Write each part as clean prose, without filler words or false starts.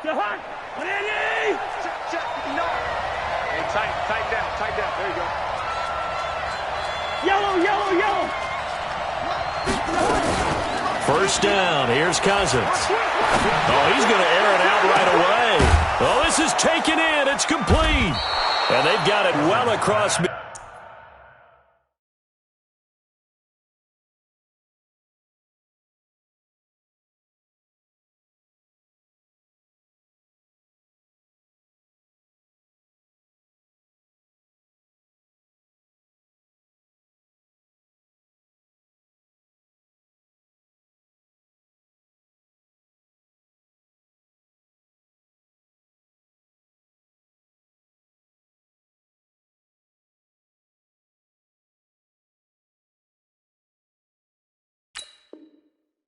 Hey, tight down. There you go. Yellow. First down. Here's Cousins. Oh, he's going to air it out right away. Oh, this is taken in. It's complete. And they've got it well across.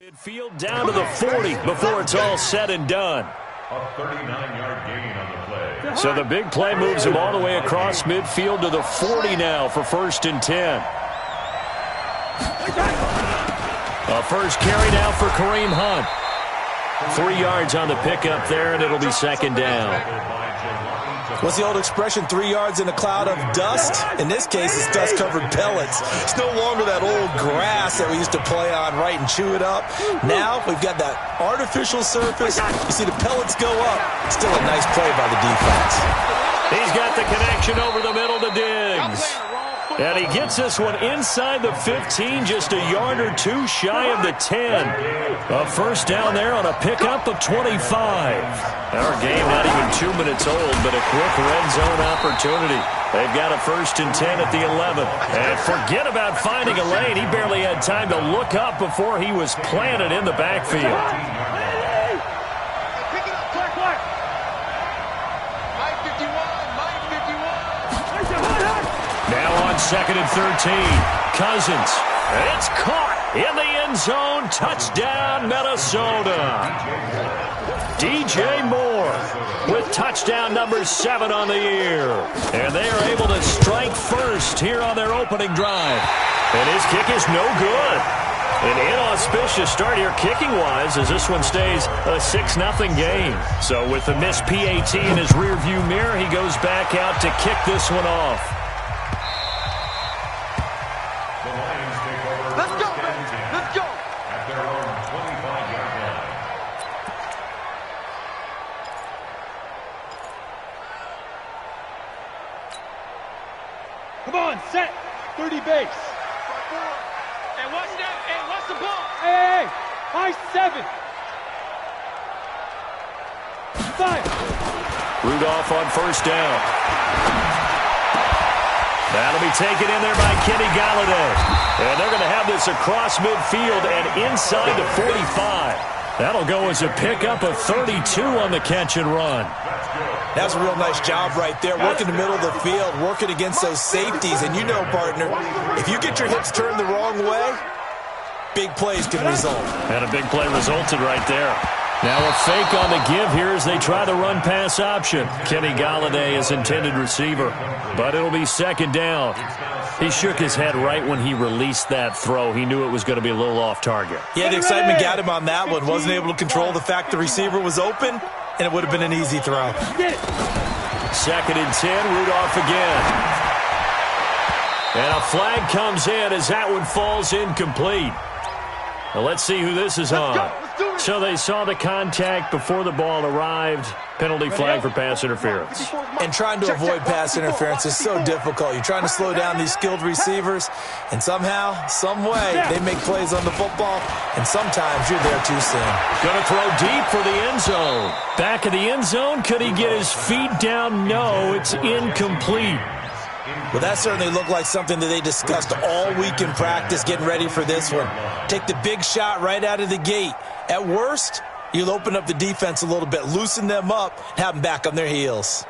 Midfield down to the 40 before it's all said and done. A 39-yard gain on the play. So the big play moves him all the way across midfield to the 40 now for 1st and 10. A first carry now for Kareem Hunt. 3 yards on the pickup there, and it'll be 2nd down. What's the old expression, 3 yards in a cloud of dust? In this case, it's dust-covered pellets. It's no longer that old grass that we used to play on, right, and chew it up. Now we've got that artificial surface. You see the pellets go up. Still a nice play by the defense. He's got the connection over the middle to Diggs. And he gets this one inside the 15, just a yard or two shy of the 10. A first down there on a pickup of 25. Our game not even 2 minutes old, but a quick red zone opportunity. They've got a 1st and 10 at the 11. And forget about finding a lane. He barely had time to look up before he was planted in the backfield. Now on 2nd and 13, Cousins. It's caught in the end zone. Touchdown, Minnesota. DJ Moore with touchdown number 7 on the year. And they are able to strike first here on their opening drive. And his kick is no good. An inauspicious start here kicking-wise as this one stays a 6-0 game. So with the missed PAT in his rearview mirror, he goes back out to kick this one off. Come on, set. 30 base. Hey, watch that. Hey, watch the ball. Hey, high 7. 5. Rudolph on first down. That'll be taken in there by Kenny Galladay. And they're going to have this across midfield and inside the 45. That'll go as a pickup of 32 on the catch and run. That's a real nice job right there, working the middle of the field, working against those safeties. And you know, partner, if you get your hips turned the wrong way, big plays can result. And a big play resulted right there. Now a fake on the give here as they try the run-pass option. Kenny Galladay is intended receiver, but it'll be 2nd down. He shook his head right when he released that throw. He knew it was going to be a little off target. Yeah, the excitement got him on that one. Wasn't able to control the fact the receiver was open, and it would have been an easy throw. 2nd and 10, Rudolph again. And a flag comes in as that one falls incomplete. Now let's see who this is on. So they saw the contact before the ball arrived. Penalty flag for pass interference. And trying to avoid pass interference is so difficult. You're trying to slow down these skilled receivers, and somehow, some way, they make plays on the football, and sometimes you're there too soon. Going to throw deep for the end zone. Back of the end zone, could he get his feet down? No, it's incomplete. Well, that certainly looked like something that they discussed all week in practice getting ready for this one. Take the big shot right out of the gate. At worst, you'll open up the defense a little bit, loosen them up, and have them back on their heels.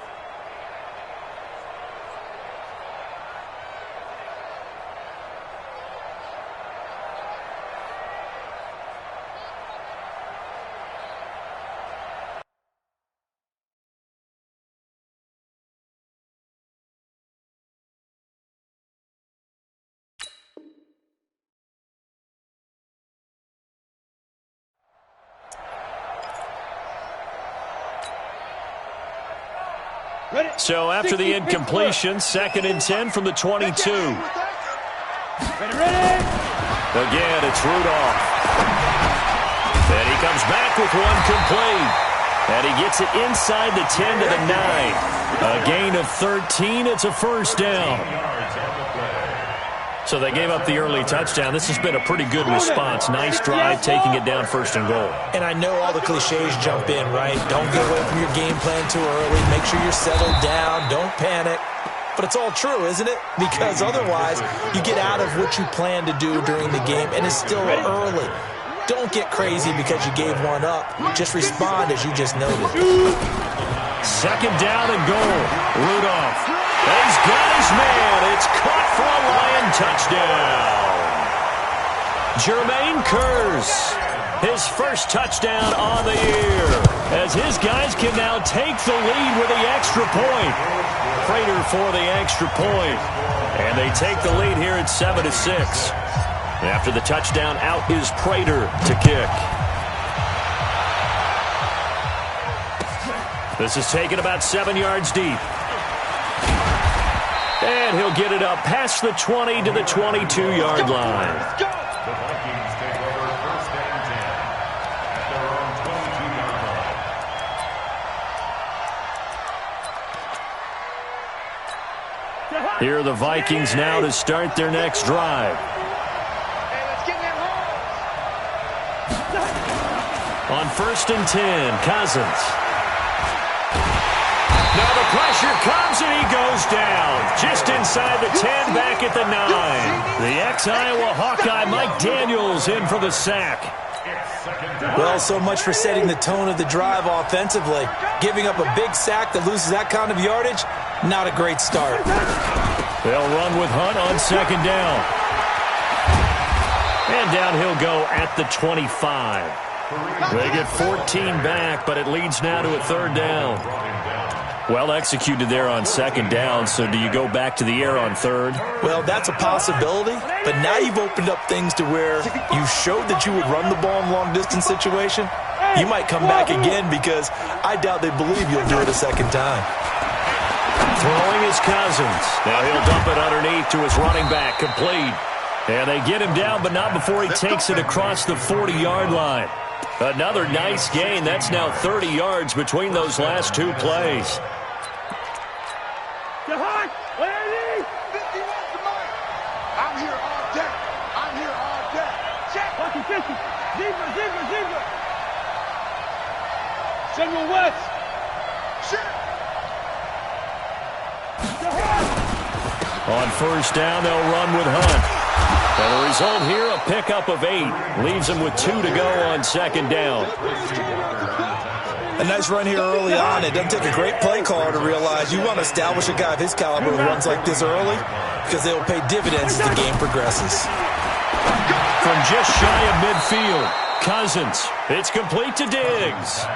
So after the incompletion, 2nd and 10 from the 22. Ready. Again, it's Rudolph. And he comes back with one complete. And he gets it inside the 10 to the 9. A gain of 13. It's a first down. So they gave up the early touchdown. This has been a pretty good response. Nice drive, taking it down 1st and goal. And I know all the cliches jump in, right? Don't get away from your game plan too early. Make sure you're settled down. Don't panic. But it's all true, isn't it? Because otherwise, you get out of what you plan to do during the game, and it's still early. Don't get crazy because you gave one up. Just respond as you just noted. 2nd down and goal. Rudolph. And he's got his man. It's caught for a Lion touchdown. Jermaine Kearse, his first touchdown on the year, as his guys can now take the lead with the extra point. Prater for the extra point. And they take the lead here at 7-6. After the touchdown, out is Prater to kick. This is taken about 7 yards deep. And he'll get it up past the 20 to the 22-yard line. The Vikings take over 1st and 10 at their own 22-yard line. Here are the Vikings now to start their next drive. On 1st and 10, Cousins. Now the pressure comes and he goes down. Just inside the 10, back at the 9. The ex-Iowa Hawkeye Mike Daniels in for the sack. Well, so much for setting the tone of the drive offensively. Giving up a big sack that loses that kind of yardage, not a great start. They'll run with Hunt on 2nd down. And down he'll go at the 25. They get 14 back, but it leads now to a 3rd down. Well executed there on 2nd down, so do you go back to the air on 3rd? Well, that's a possibility, but now you've opened up things to where you showed that you would run the ball in long-distance situation. You might come back again because I doubt they believe you'll do it a 2nd time. Throwing is Cousins. Now he'll dump it underneath to his running back, complete. And they get him down, but not before he takes it across the 40-yard line. Another nice gain. That's now 30 yards between those last 2 plays. I'm here all day. Check. 50. Zebra. General West. Shit. On 1st down, they'll run with Hunt. And the result here, a pickup of 8. Leaves them with 2 to go on 2nd down. A nice run here early on. It doesn't take a great play caller to realize you want to establish a guy of his caliber who runs like this early because they will pay dividends as the game progresses. From just shy of midfield, Cousins. It's complete to Diggs.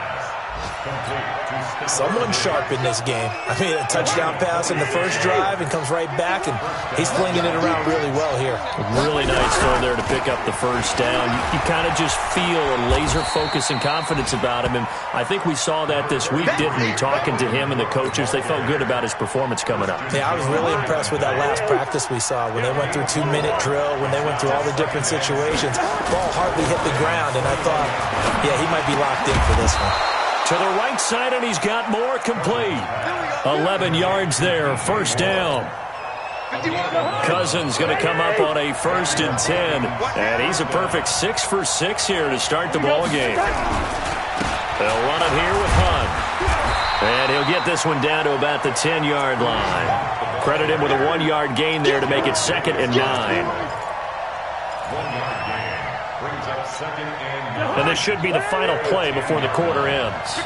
Someone sharp in this game. I mean, a touchdown pass in the first drive and comes right back, and he's flinging it around really well here. Really nice throw there to pick up the 1st down. You kind of just feel a laser focus and confidence about him, and I think we saw that this week, didn't we? Talking to him and the coaches, they felt good about his performance coming up. Yeah, I was really impressed with that last practice we saw when they went through 2-minute drill, when they went through all the different situations. Ball hardly hit the ground, and I thought, yeah, he might be locked in for this one. To the right side, and he's got more, complete. 11 yards there, 1st down. Cousins going to come up on a 1st and 10, and he's a perfect 6 for 6 here to start the ball game. They'll run it here with Hunt, and he'll get this one down to about the 10-yard line. Credit him with a 1-yard gain there to make it 2nd and 9. 1-yard gain brings up 2nd and 9. And this should be the final play before the quarter ends.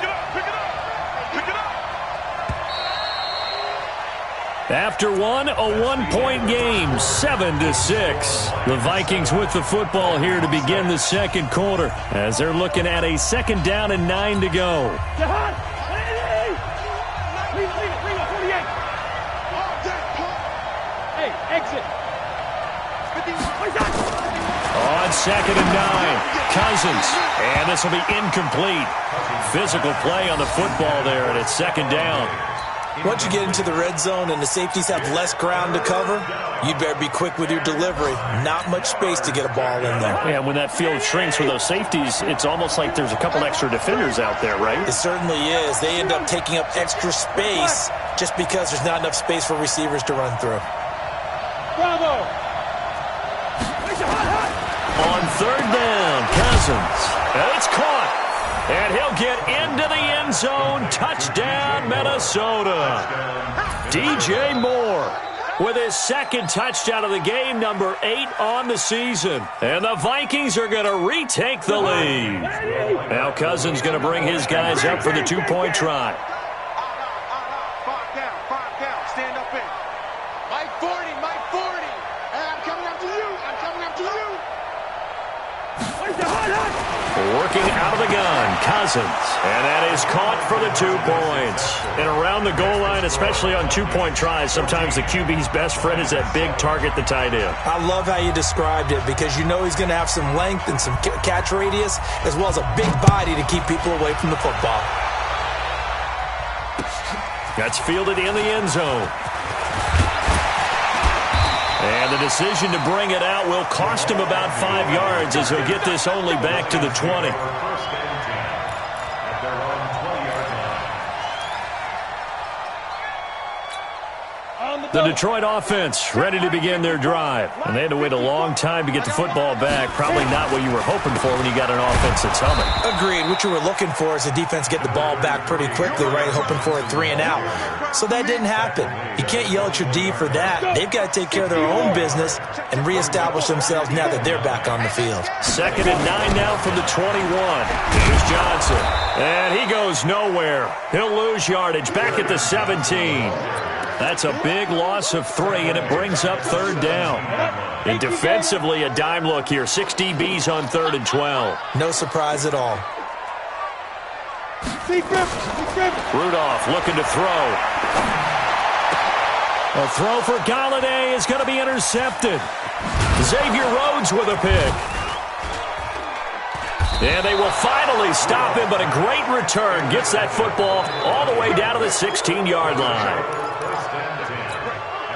After one, a 1-point game, 7-6. The Vikings with the football here to begin the 2nd quarter as they're looking at a 2nd down and 9 to go. Hey, exit. On 2nd and 9, Cousins, and this will be incomplete. Physical play on the football there, and it's 2nd down. Once you get into the red zone and the safeties have less ground to cover, you better be quick with your delivery. Not much space to get a ball in there. Yeah, when that field shrinks for those safeties, it's almost like there's a couple extra defenders out there, right? It certainly is. They end up taking up extra space just because there's not enough space for receivers to run through. Bravo! On third down, Cousins. And it's caught. And he'll get into the end zone. Touchdown, Minnesota. DJ Moore with his second touchdown of the game, number 8 on the season. And the Vikings are going to retake the lead. Now Cousins going to bring his guys up for the 2-point try. 5 down, stand up in. Mike 40, Mike 40. Hey, I'm coming up to you, Working out of the gun, Cousins. And that is caught for the 2 points. And around the goal line, especially on 2-point tries, sometimes the QB's best friend is that big target, the tight end. I love how you described it because you know he's going to have some length and some catch radius as well as a big body to keep people away from the football. That's fielded in the end zone. And the decision to bring it out will cost him about 5 yards as he'll get this only back to the 20. The Detroit offense ready to begin their drive. And they had to wait a long time to get the football back. Probably not what you were hoping for when you got an offense that's humming. Agreed. What you were looking for is the defense get the ball back pretty quickly, right? Hoping for a 3 and out. So that didn't happen. You can't yell at your D for that. They've got to take care of their own business and reestablish themselves now that they're back on the field. 2nd and 9 now from the 21. Here's Johnson. And he goes nowhere. He'll lose yardage back at the 17. That's a big loss of 3, and it brings up 3rd down. And defensively, a dime look here. 6 DBs on 3rd and 12. No surprise at all. Rudolph looking to throw. A throw for Galladay is going to be intercepted. Xavier Rhodes with a pick. And they will finally stop him, but a great return gets that football all the way down to the 16-yard line.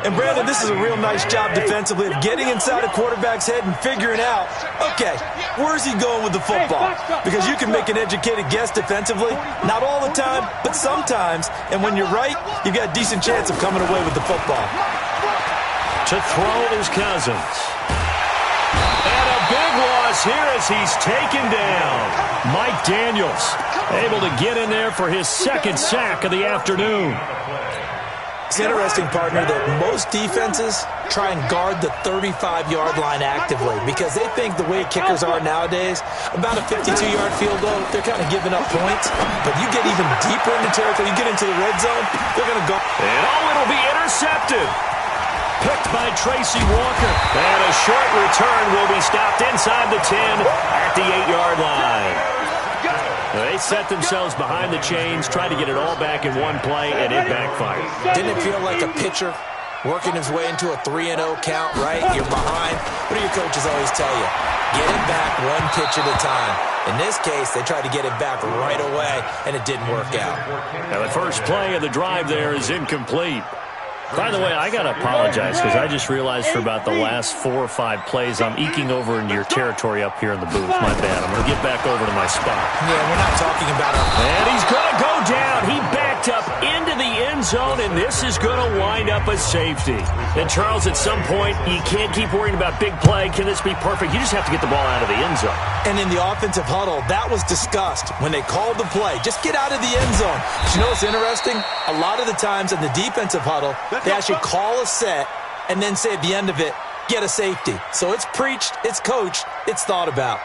And, Brandon, this is a real nice job defensively of getting inside a quarterback's head and figuring out, okay, where's he going with the football? Because you can make an educated guess defensively, not all the time, but sometimes. And when you're right, you've got a decent chance of coming away with the football. To throw is Cousins. And a big loss here as he's taken down. Mike Daniels able to get in there for his 2nd sack of the afternoon. It's interesting, partner, that most defenses try and guard the 35-yard line actively because they think the way kickers are nowadays, about a 52-yard field goal, they're kind of giving up points. But you get even deeper into territory, you get into the red zone, they're going to go. And it'll be intercepted. Picked by Tracy Walker. And a short return will be stopped inside the 10 at the 8-yard line. They set themselves behind the chains, tried to get it all back in one play, and it backfired. Didn't it feel like a pitcher working his way into a 3-0 count, right? You're behind. What do your coaches always tell you? Get it back one pitch at a time. In this case, they tried to get it back right away, and it didn't work out. Now, the first play of the drive there is incomplete. By the way, I got to apologize because I just realized for about the last 4 or 5 plays, I'm eking over into your territory up here in the booth. My bad. I'm going to get back over to my spot. Yeah, we're not talking about him. And he's going to go down. He backed up into the end zone, and this is going to wind up a safety. And, Charles, at some point, you can't keep worrying about big play. Can this be perfect? You just have to get the ball out of the end zone. And in the offensive huddle, that was discussed when they called the play. Just get out of the end zone. But you know what's interesting? A lot of the times in the defensive huddle, they actually call a set and then say at the end of it, get a safety. So it's preached, it's coached, it's thought about.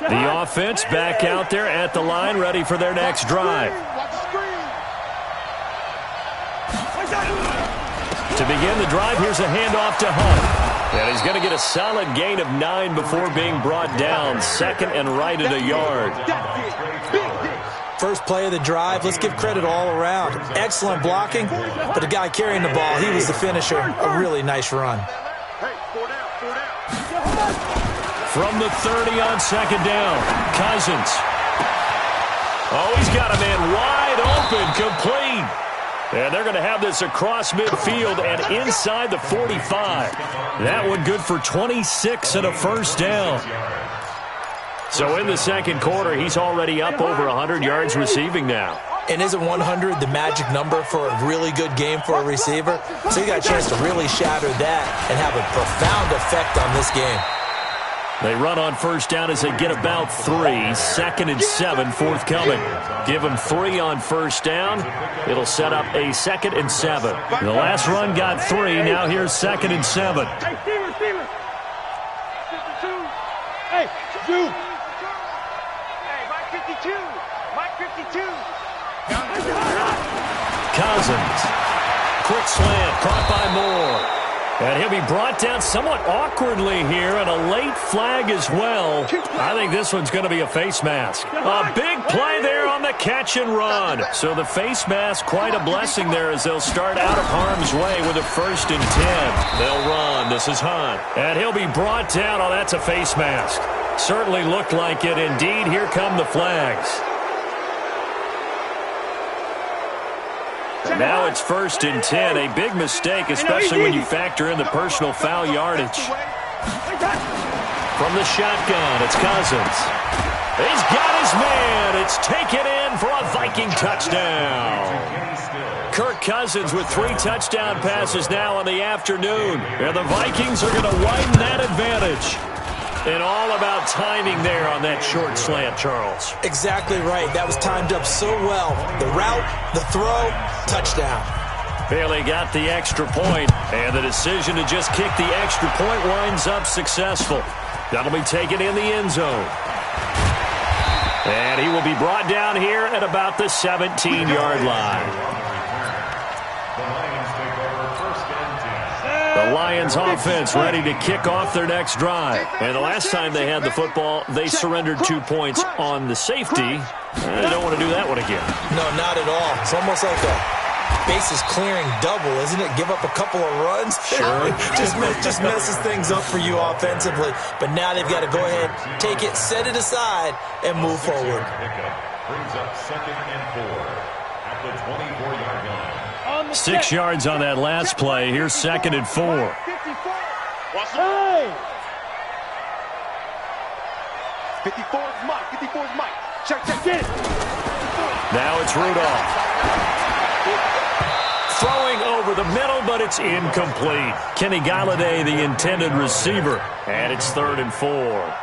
The offense back out there at the line, ready for their next drive. To begin the drive, here's a handoff to Hunt. And he's going to get a solid gain of 9 before being brought down. Second and right at a yard. First play of the drive, let's give credit all around. Excellent blocking, but the guy carrying the ball, he was the finisher. A really nice run. From the 30 on second down, Cousins. Oh, he's got a man wide open, complete. And they're going to have this across midfield and inside the 45. That one good for 26 and a first down. So in the second quarter, he's already up over 100 yards receiving now. And isn't 100 the magic number for a really good game for a receiver? So you got a chance to really shatter that and have a profound effect on this game. They run on first down as they get about 3. Second and 7 forthcoming. Give them 3 on first down. It'll set up a second and 7. The last run got 3. Now here's second and 7. Hey, Steelers. 52. Hey, you. Hey, Mike 52. Mike 52. Cousins. Quick slant. Caught by Moore. And he'll be brought down somewhat awkwardly here, and a late flag as well. I think this one's going to be a face mask. A big play there on the catch and run. So the face mask, quite a blessing there as they'll start out of harm's way with a first and 10. They'll run. This is Hunt. And he'll be brought down. Oh, that's a face mask. Certainly looked like it. Indeed, here come the flags. Now it's first and 10. A big mistake, especially when you factor in the personal foul yardage. From the shotgun, it's Cousins. He's got his man. It's taken in for a Viking touchdown. Kirk Cousins with 3 touchdown passes now on the afternoon. And the Vikings are going to widen that advantage. And all about timing there on that short slant, Charles. Exactly right. That was timed up so well. The route, the throw, touchdown. Bailey got the extra point, and the decision to just kick the extra point winds up successful. That'll be taken in the end zone. And he will be brought down here at about the 17-yard line. The Lions offense ready to kick off their next drive. And the last time they had the football, they surrendered 2 points on the safety. They don't want to do that one again. No, not at all. It's almost like a bases clearing double, isn't it? Give up a couple of runs. Sure. just messes things up for you offensively. But now they've got to go ahead, take it, set it aside, and move forward. Brings up second and 4 at the 24-yard line. 6 yards on that last play. Here's second and 4. Hey! 54's Mike. 54's Mike. Check, get it. Now it's Rudolph. Throwing over the middle, but it's incomplete. Kenny Galladay, the intended receiver. And it's 3rd and 4.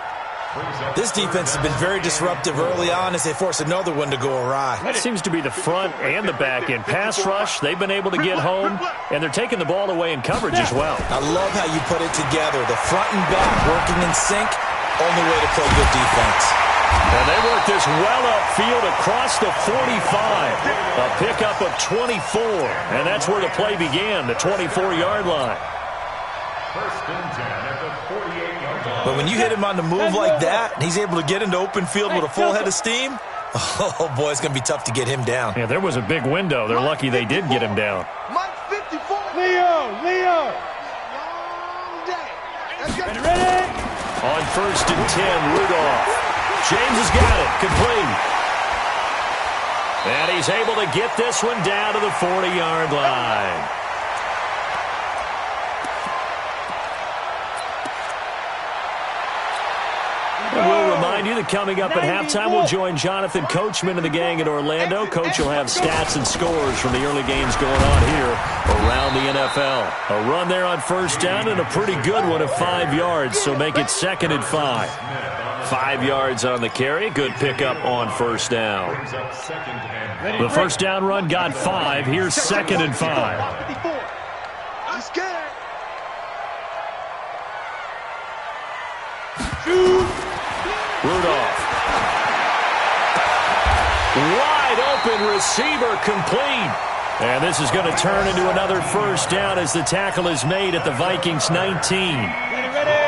This defense has been very disruptive early on as they force another one to go awry. That seems to be the front and the back end. Pass rush, they've been able to get home, and they're taking the ball away in coverage as well. I love how you put it together. The front and back working in sync, only way to play good defense. And they work this well upfield across the 45. A pickup of 24, and that's where the play began, the 24-yard line. First and 10 at the 48-yard line. But when you hit him on the move like that, and he's able to get into open field with a full head of steam, oh, boy, it's going to be tough to get him down. Yeah, there was a big window. They're lucky they did get him down. Mike 54. Leo! Long day. Ready? On first and 10, Rudolph. James has got it. Complete. And he's able to get this one down to the 40-yard line. We'll remind you that coming up at halftime, we'll join Jonathan Coachman and the gang in Orlando. Coach will have stats and scores from the early games going on here around the NFL. A run there on first down and a pretty good one of 5 yards, so make it 2nd and 5. 5 yards on the carry. Good pickup on first down. The first down run got 5. Here's 2nd and 5. I'm scared. Rudolph. Wide open receiver complete. And this is going to turn into another first down as the tackle is made at the Vikings 19. Ready.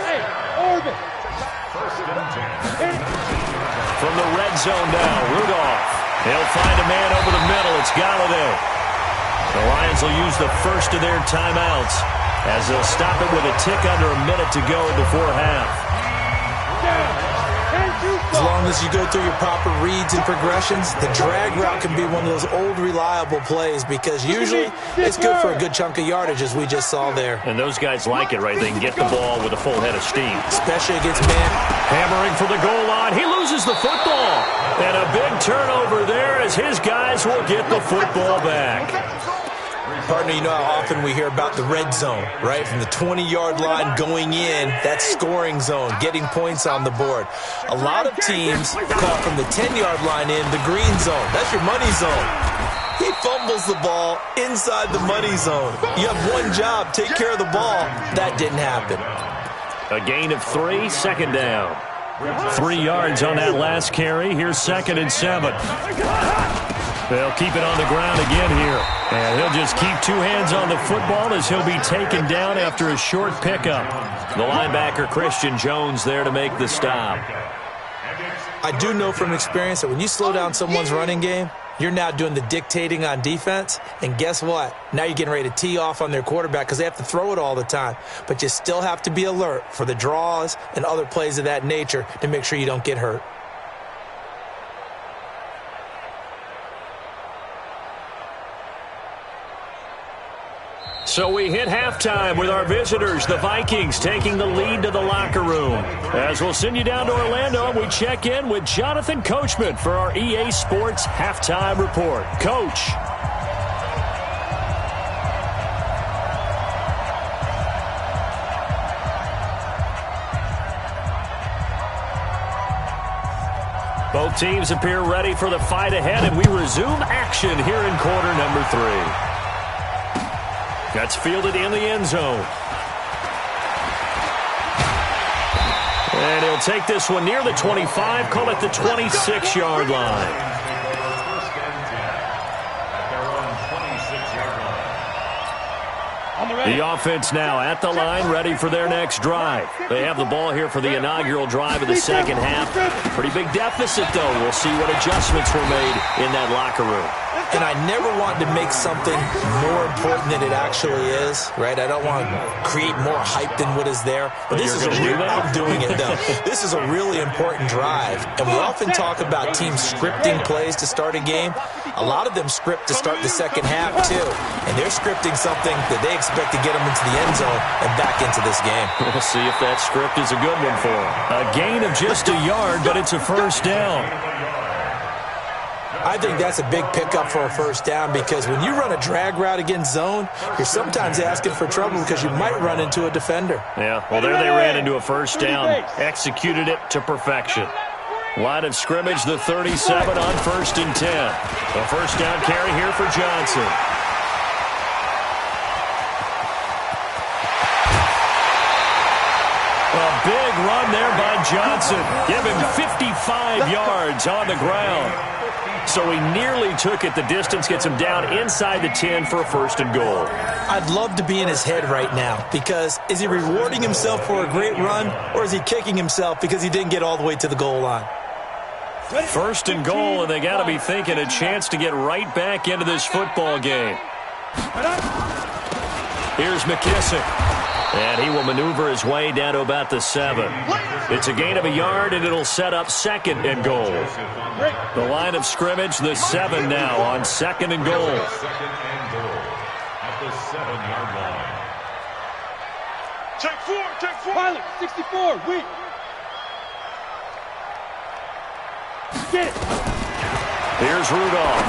Hey, Orbit. From the red zone now, Rudolph. He'll find a man over the middle. It's Galladay. The Lions will use the first of their timeouts as they'll stop it with a tick under a minute to go before half. As long as you go through your proper reads and progressions, the drag route can be one of those old reliable plays because usually it's good for a good chunk of yardage, as we just saw there. And those guys like it, right? They can get the ball with a full head of steam. Especially against man. Hammering for the goal line. He loses the football. And a big turnover there as his guys will get the football back. Partner, you know how often we hear about the red zone, right? From the 20-yard line going in, that's scoring zone, getting points on the board. A lot of teams call from the 10-yard line in the green zone. That's your money zone. He fumbles the ball inside the money zone. You have one job, take care of the ball. That didn't happen. A gain of 3, second down. 3 yards on that last carry. Here's 2nd and 7. They'll keep it on the ground again here. And he'll just keep 2 hands on the football as he'll be taken down after a short pickup. The linebacker, Christian Jones, there to make the stop. I do know from experience that when you slow down someone's running game, you're now doing the dictating on defense. And guess what? Now you're getting ready to tee off on their quarterback because they have to throw it all the time. But you still have to be alert for the draws and other plays of that nature to make sure you don't get hurt. So we hit halftime with our visitors, the Vikings, taking the lead to the locker room. As we'll send you down to Orlando, we check in with Jonathan Coachman for our EA Sports Halftime Report. Coach. Both teams appear ready for the fight ahead, and we resume action here in quarter number 3. That's fielded in the end zone. And he'll take this one near the 25, call it the 26-yard line. The offense now at the line, ready for their next drive. They have the ball here for the inaugural drive of the second half. Pretty big deficit, though. We'll see what adjustments were made in that locker room. And I never want to make something more important than it actually is, right? I don't want to create more hype than what is there. But this is I'm doing it, though. This is a really important drive. And we often talk about teams scripting plays to start a game. A lot of them script to start the second half, too. And they're scripting something that they expect to get them into the end zone and back into this game. We'll see if that script is a good one for them. A gain of just a yard, but it's a first down. I think that's a big pickup for a first down because when you run a drag route against zone, you're sometimes asking for trouble because you might run into a defender. Yeah, well, there they ran into a first down, executed it to perfection. Line of scrimmage, the 37 on 1st and 10. A first down carry here for Johnson. A big run there by Johnson. Give him 55 yards on the ground. So he nearly took it the distance, gets him down inside the 10 for a 1st and goal. I'd love to be in his head right now because is he rewarding himself for a great run or is he kicking himself because he didn't get all the way to the goal line? 1st and goal, and they got to be thinking a chance to get right back into this football game. Here's McKissick. And he will maneuver his way down to about the 7. It's a gain of a yard, and it'll set up 2nd and goal. The line of scrimmage, the 7 now on 2nd and goal. At the 7-yard line. Take 4. Pilot, 64, weak. Get it. Here's Rudolph.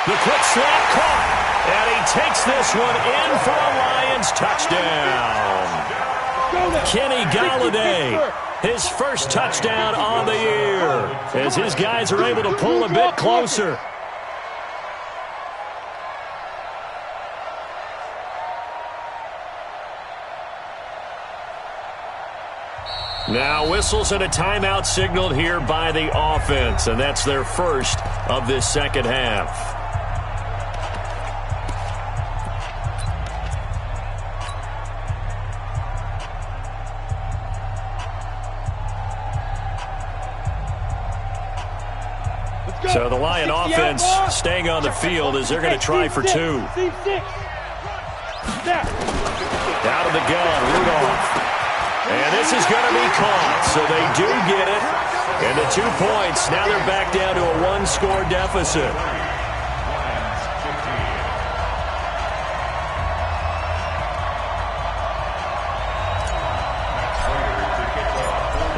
The quick slant caught. And he takes this one in for a Lions touchdown. Kenny Galladay, his first touchdown on the year, as his guys are able to pull a bit closer. Now whistles and a timeout signaled here by the offense, and that's their first of this second half. So the Lion offense staying on the field as they're going to try for two. Out of the gun, Rudolph. And this is going to be caught, so they do get it. And the 2 points, now they're back down to a one-score deficit.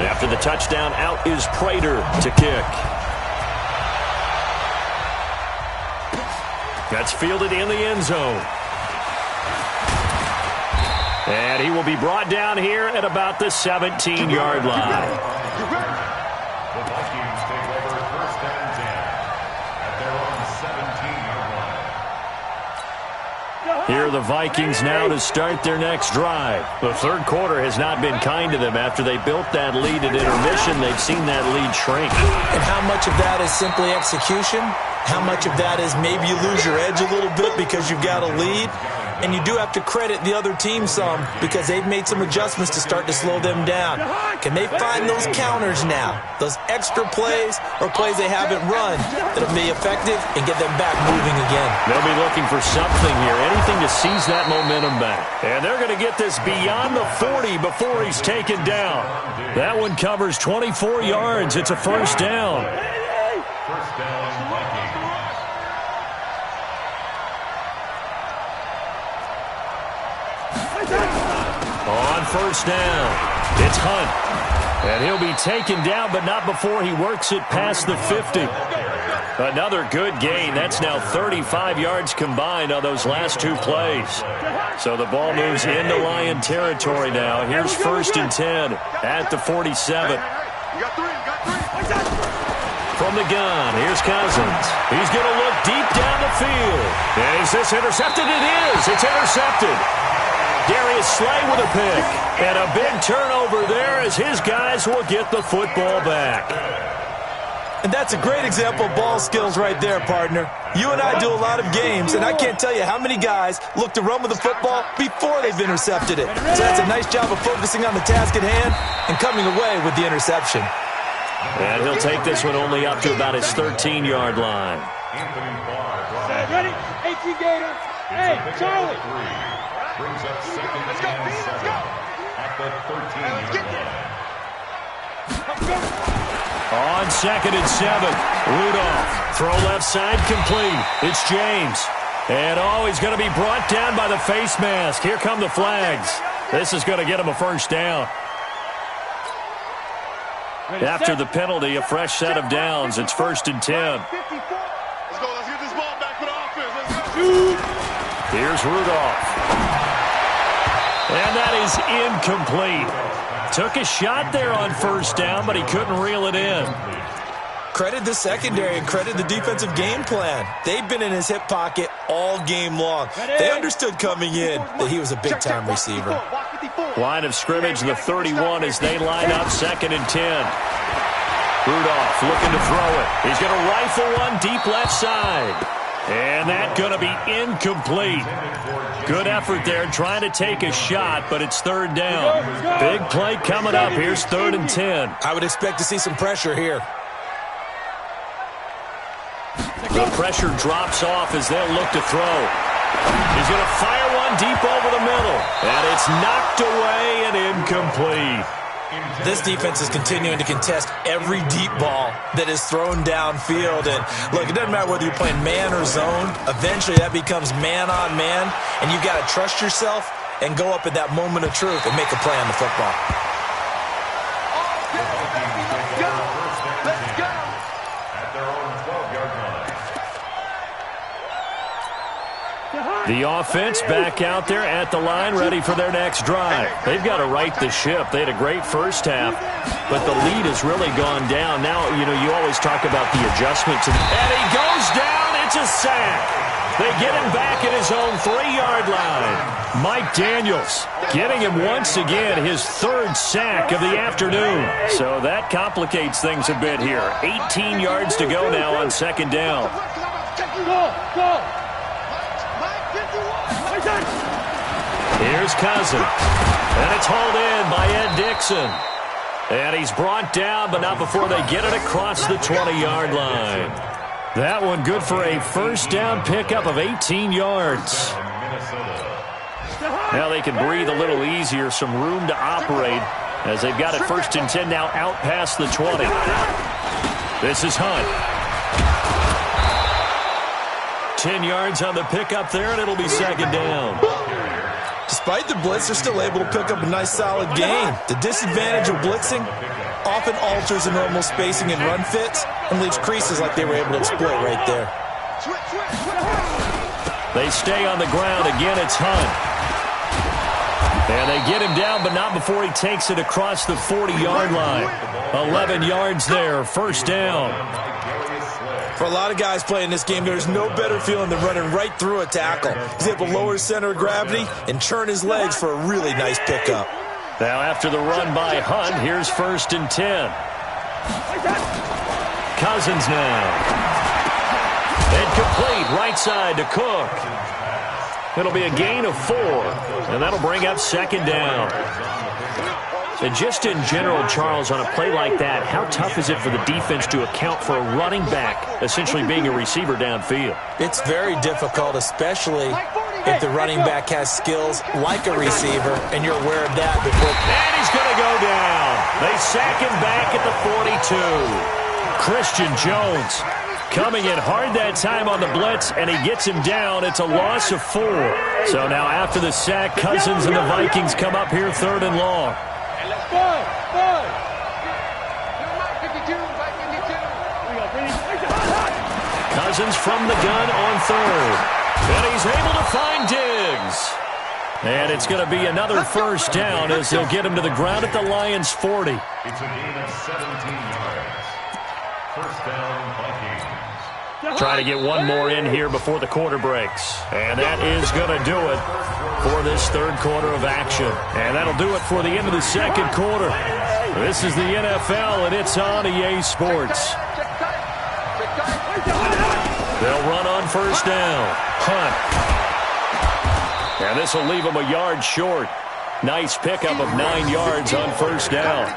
After the touchdown, out is Prater to kick. That's fielded in the end zone. And he will be brought down here at about the 17-yard line. The Vikings take over 1st and 10 at their own 17-yard line. Here are the Vikings now to start their next drive. The third quarter has not been kind to them. After they built that lead at intermission, they've seen that lead shrink. And how much of that is simply execution? How much of that is maybe you lose your edge a little bit because you've got a lead? And you do have to credit the other team some because they've made some adjustments to start to slow them down. Can they find those counters now, those extra plays or plays they haven't run that'll be effective and get them back moving again? They'll be looking for something here, anything to seize that momentum back. And they're going to get this beyond the 40 before he's taken down. That one covers 24 yards. It's a first down. First down, Vikings. On first down, it's Hunt. And he'll be taken down, but not before he works it past the 50. Another good gain. That's now 35 yards combined on those last two plays. So the ball moves into Lion territory now. Here's 1st and 10 at the 47. From the gun, here's Cousins. He's going to look deep down the field. And is this intercepted? It is. It's intercepted. Darius Slay with a pick. And a big turnover there as his guys will get the football back. And that's a great example of ball skills right there, partner. You and I do a lot of games, and I can't tell you how many guys look to run with the football before they've intercepted it. So that's a nice job of focusing on the task at hand and coming away with the interception. And he'll take this one only up to about his 13-yard line. Ready? 18 Gator. Hey, Charlie. Brings up 2nd and 7 at the 13-yard line. On 2nd and 7, Rudolph. Throw left side complete. It's James. And he's going to be brought down by the face mask. Here come the flags. This is going to get him a first down. After the penalty, a fresh set of downs. It's 1st and 10. Let's go. Let's get this ball back for the offense. Let's go. Here's Rudolph. And that is incomplete. Took a shot there on first down, but he couldn't reel it in. Credit the secondary and credit the defensive game plan. They've been in his hip pocket all game long. They understood coming in that he was a big-time receiver. Line of scrimmage, the 31 as they line up 2nd and 10. Rudolph looking to throw it. He's going to rifle one deep left side. And that's going to be incomplete. Good effort there trying to take a shot, but it's 3rd down. Big play coming up. Here's 3rd and 10. I would expect to see some pressure here. The pressure drops off as they'll look to throw. He's going to fire one deep over the middle. And it's knocked away and incomplete. This defense is continuing to contest every deep ball that is thrown downfield. And look, it doesn't matter whether you're playing man or zone. Eventually that becomes man on man. And you've got to trust yourself and go up at that moment of truth and make a play on the football. Let's go. At their own 12-yard line. The offense back out there at the line, ready for their next drive. They've got to right the ship. They had a great first half, but the lead has really gone down. Now, you always talk about the adjustment to and he goes down. It's a sack. They get him back at his own 3-yard line. Mike Daniels getting him once again his 3rd sack of the afternoon. So that complicates things a bit here. 18 yards to go now on 2nd down. Go. Here's Cousin. And it's hauled in by Ed Dixon. And he's brought down, but not before they get it across the 20-yard line. That one good for a 1st down pickup of 18 yards. Now they can breathe a little easier, some room to operate as they've got it 1st and 10 now out past the 20. This is Hunt. 10 yards on the pickup there, and it'll be 2nd down. Despite the blitz, they're still able to pick up a nice solid gain. The disadvantage of blitzing often alters the normal spacing and run fits and leaves creases like they were able to exploit right there. They stay on the ground. Again, it's Hunt. And they get him down, but not before he takes it across the 40-yard line. 11 yards there, 1st down. For a lot of guys playing this game, there's no better feeling than running right through a tackle. He's able to lower his center of gravity and churn his legs for a really nice pickup. Now after the run by Hunt, here's 1st and 10. Cousins now. Incomplete, right side to Cook. It'll be a gain of 4, and that'll bring up 2nd down. And just in general, Charles, on a play like that, how tough is it for the defense to account for a running back essentially being a receiver downfield? It's very difficult, especially if the running back has skills like a receiver, and you're aware of that before. And he's going to go down. They sack him back at the 42. Christian Jones coming in hard that time on the blitz, and he gets him down. It's a loss of 4. So now after the sack, Cousins and the Vikings come up here 3rd and long. Cousins from the gun on 3rd. And he's able to find Diggs. And it's going to be another 1st down as they'll get him to the ground at the Lions' 40. It's a gain of 17 yards. 1st down, Vikings. Try to get one more in here before the quarter breaks. And that is going to do it for this 3rd quarter of action. And that'll do it for the end of the 2nd quarter. This is the NFL, and it's on EA Sports. They'll run on 1st down. Hunt. And this will leave them a yard short. Nice pickup of 9 yards on 1st down.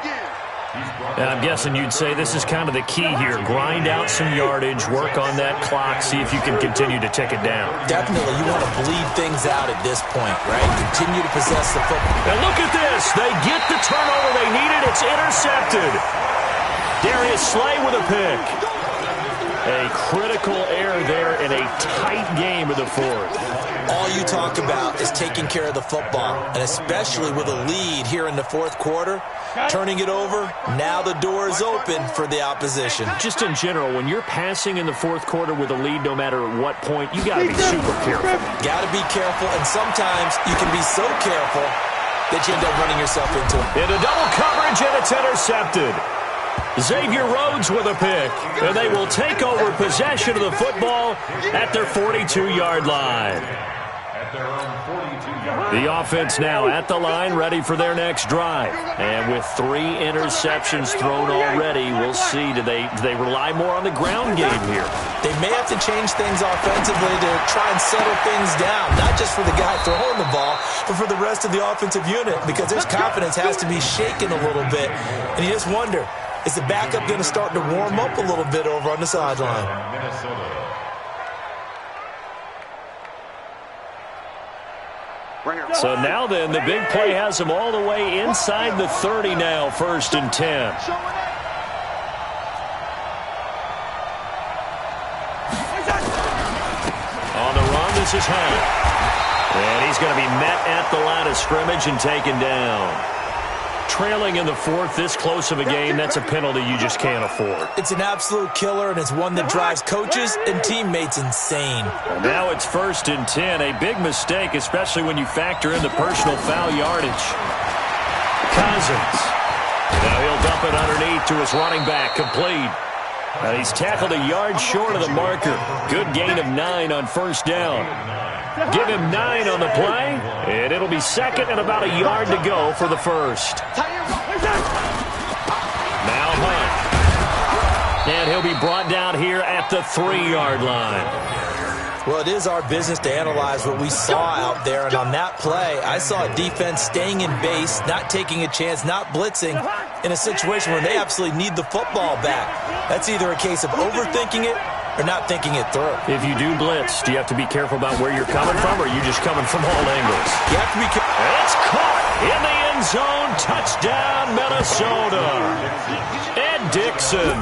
And I'm guessing you'd say this is kind of the key here. Grind out some yardage, work on that clock, see if you can continue to tick it down. Definitely. You want to bleed things out at this point, right? Continue to possess the football. And look at this. They get the turnover they needed. It's intercepted. Darius Slay with a pick. A critical error there in a tight game of the 4th. All you talk about is taking care of the football, and especially with a lead here in the 4th quarter, turning it over, now the door is open for the opposition. Just in general, when you're passing in the 4th quarter with a lead, no matter at what point, you got to be super careful. Got to be careful, and sometimes you can be so careful that you end up running yourself into it. Into double coverage, and it's intercepted. Xavier Rhodes with a pick, and they will take over possession of the football at their 42-yard line. At their own 42-yard line. The offense now at the line, ready for their next drive. And with 3 interceptions thrown already, we'll see, do they rely more on the ground game here? They may have to change things offensively to try and settle things down, not just for the guy throwing the ball, but for the rest of the offensive unit, because their confidence has to be shaken a little bit. And you just wonder, is the backup going to start to warm up a little bit over on the sideline? So now then, the big play has them all the way inside the 30 now, 1st and 10. On the run, this is Hunt. And he's going to be met at the line of scrimmage and taken down. Trailing in the 4th, this close of a game, that's a penalty you just can't afford. It's an absolute killer, and it's one that drives coaches and teammates insane. And now it's 1st and 10, a big mistake, especially when you factor in the personal foul yardage. Cousins. Now he'll dump it underneath to his running back, complete. And he's tackled a yard short of the marker. Good gain of 9 on first down. Give him 9 on the play, and it'll be second and about a yard to go for the first. Now Hunt. And he'll be brought down here at the 3-yard line. Well, it is our business to analyze what we saw out there, and on that play, I saw a defense staying in base, not taking a chance, not blitzing, in a situation where they absolutely need the football back. That's either a case of overthinking it or not thinking it through. If you do blitz, do you have to be careful about where you're coming from, or are you just coming from all angles? You have to be careful. It's caught in the end zone. Touchdown, Minnesota. Ed Dixon.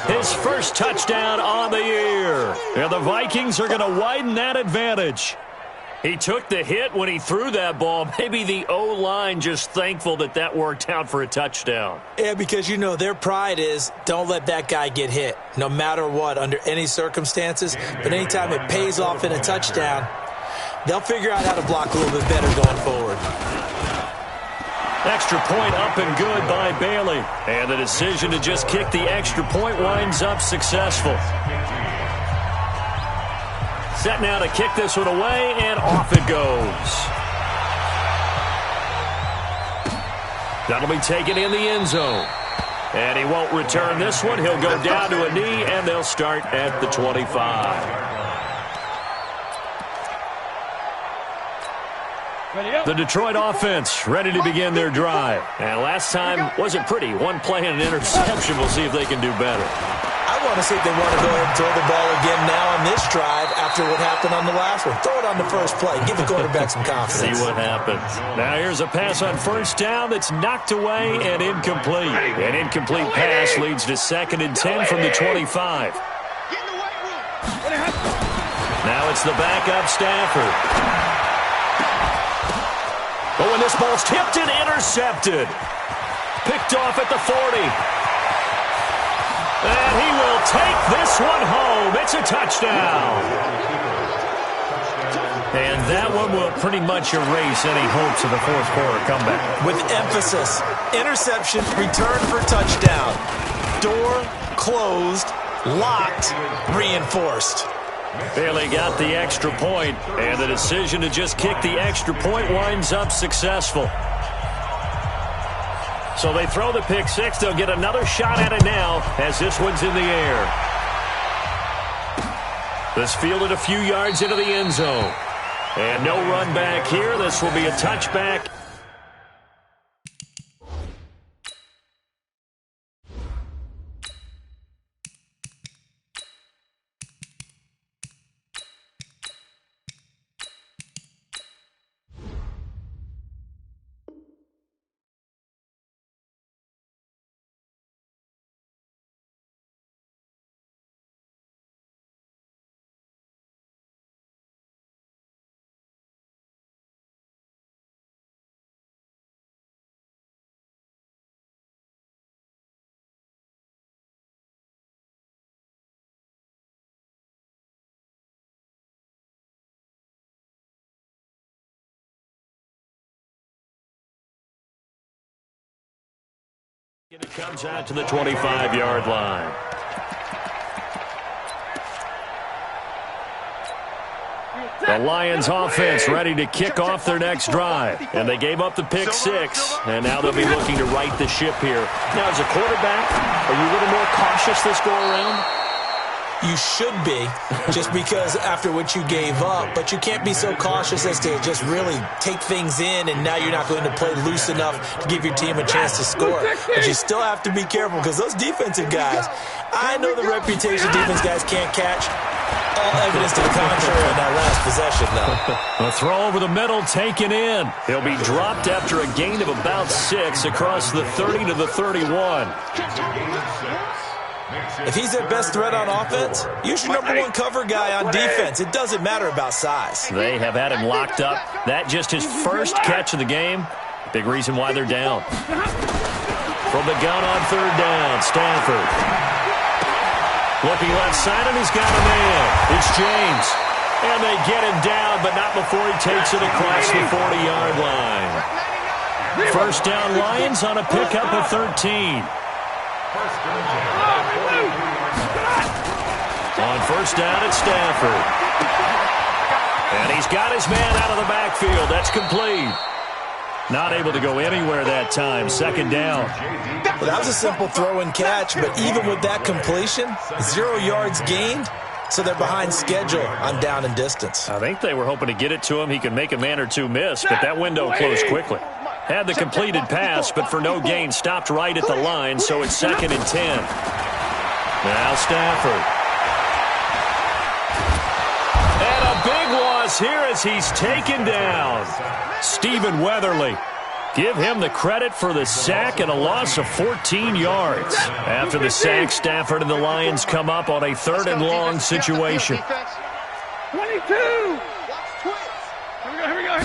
His first touchdown on the year. And the Vikings are going to widen that advantage. He took the hit when he threw that ball. Maybe the O-line just thankful that that worked out for a touchdown. Yeah, because, you know, their pride is don't let that guy get hit, no matter what, under any circumstances. But anytime it pays off in a touchdown, they'll figure out how to block a little bit better going forward. Extra point up and good by Bailey. And the decision to just kick the extra point winds up successful. Set now to kick this one away, and off it goes. That'll be taken in the end zone. And he won't return this one. He'll go down to a knee, and they'll start at the 25. The Detroit offense ready to begin their drive. And last time wasn't pretty. One play and an interception. We'll see if they can do better. I want to see if they want to go ahead and throw the ball again now on this drive after what happened on the last one. Throw it on the first play. Give the quarterback some confidence. See what happens. Now here's a pass on first down that's knocked away and incomplete. An incomplete pass leads to 2nd and 10 from the 25. Now it's the backup Stafford. But when this ball's tipped and intercepted. Picked off at the 40. And he will take this one home. It's a touchdown. And that one will pretty much erase any hopes of the fourth quarter comeback. With emphasis, interception, return for touchdown. Door closed, locked, reinforced. Bailey got the extra point, and the decision to just kick the extra point winds up successful. So they throw the pick six. They'll get another shot at it now as this one's in the air. This fielded a few yards into the end zone. And no run back here. This will be a touchback. And it comes out to the 25-yard line. The Lions offense ready to kick off their next drive. And they gave up the pick six, and now they'll be looking to right the ship here. Now, as a quarterback, are you a little more cautious this go-around? You should be, just because after what you gave up, but you can't be so cautious as to just really take things in, and now you're not going to play loose enough to give your team a chance to score. But you still have to be careful, because those defensive guys, I know the reputation defense guys can't catch. All evidence to the contrary on that last possession, though. A throw over the middle taken in. He'll be dropped after a gain of about 6 across the 30 to the 31. If he's their best threat on offense, use your number one cover guy on defense. It doesn't matter about size. They have had him locked up. That just his first catch of the game. Big reason why they're down. From the gun on third down, Stafford. Looking left side, and he's got a man. It's James. And they get him down, but not before he takes it across the 40-yard line. First down, Lions on a pickup of 13. On first down, it's Stafford. And he's got his man out of the backfield. That's complete. Not able to go anywhere that time. Second down. Well, that was a simple throw and catch, but even with that completion, 0 yards gained, so they're behind schedule on down and distance. I think they were hoping to get it to him. He could make a man or two miss, but that window closed quickly. Had the completed pass, but for no gain, stopped right at the line, so it's 2nd and 10. Now Stafford. And a big loss here as he's taken down. Stephen Weatherly. Give him the credit for the sack and a loss of 14 yards. After the sack, Stafford and the Lions come up on a 3rd and long situation. 22! Here we go.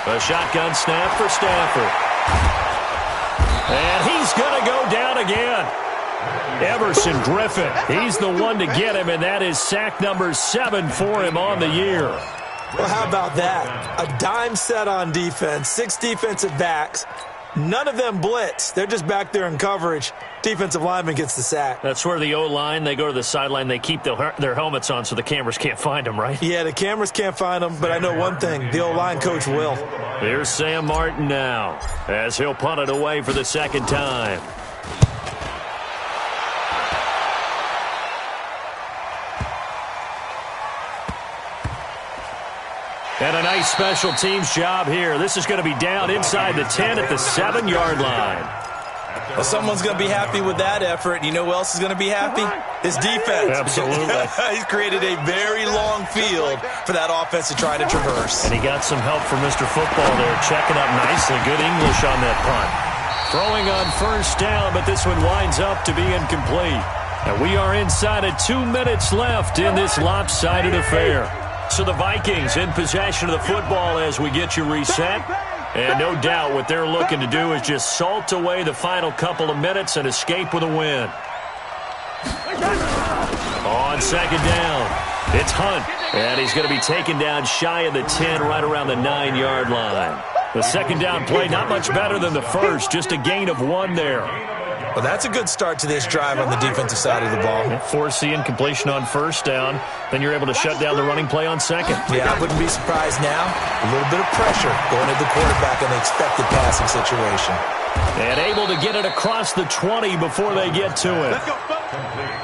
A shotgun snap for Stafford. And he's going to go down again. Everson Griffin, he's the one to get him, and that is sack number 7 for him on the year. Well, how about that? A dime set on defense, 6 defensive backs. None of them blitz. They're just back there in coverage. Defensive lineman gets the sack. That's where the O-line, they go to the sideline, they keep their helmets on so the cameras can't find them, right? Yeah, the cameras can't find them, but I know one thing. The O-line coach will. Here's Sam Martin now as he'll punt it away for the 2nd time. And a nice special teams job here. This is going to be down inside the 10 at the 7-yard line. Well, someone's going to be happy with that effort. You know who else is going to be happy? His defense. Absolutely. He's created a very long field for that offense to try to traverse. And he got some help from Mr. Football there, checking up nicely. Good English on that punt. Throwing on first down, but this one winds up to be incomplete. And we are inside of 2 minutes left in this lopsided affair. So the Vikings in possession of the football as we get you reset. And no doubt what they're looking to do is just salt away the final couple of minutes and escape with a win. On 2nd down, it's Hunt. And he's going to be taken down shy of the 10, right around the 9-yard line. The 2nd down play, not much better than the first, just a gain of 1 there. Well, that's a good start to this drive on the defensive side of the ball. Force the incompletion on first down. Then you're able to shut down the running play on 2nd. Yeah, I wouldn't be surprised now. A little bit of pressure going at the quarterback in the expected passing situation. And able to get it across the 20 before they get to it.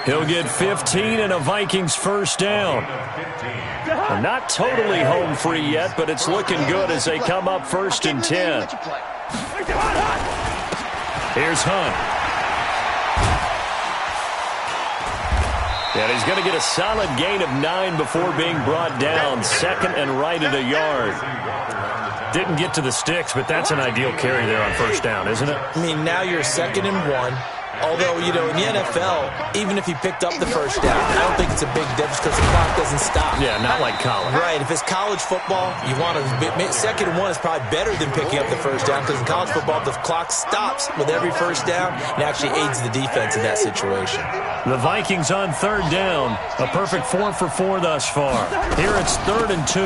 He'll get 15 and a Vikings first down. Well, not totally home free yet, but it's looking good as they come up 1st and 10. Here's Hunt. And he's going to get a solid gain of 9 before being brought down. 2nd and right at a yard. Didn't get to the sticks, but that's an ideal carry there on first down, isn't it? I mean, now you're 2nd and 1. Although, you know, in the NFL, even if he picked up the first down, I don't think it's a big difference because the clock doesn't stop. Yeah, not like college. Right. If it's college football, you want to 2nd and 1 is probably better than picking up the first down because in college football, the clock stops with every first down and actually aids the defense in that situation. The Vikings on 3rd down. A perfect 4 for 4 thus far. Here it's 3rd and 2.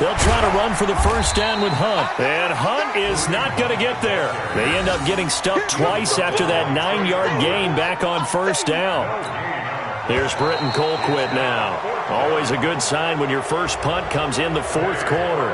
They'll try to run for the first down with Hunt. And Hunt is not going to get there. They end up getting stuffed twice after that 9-yard gain back on first down. Here's Britton Colquitt now. Always a good sign when your first punt comes in the 4th quarter.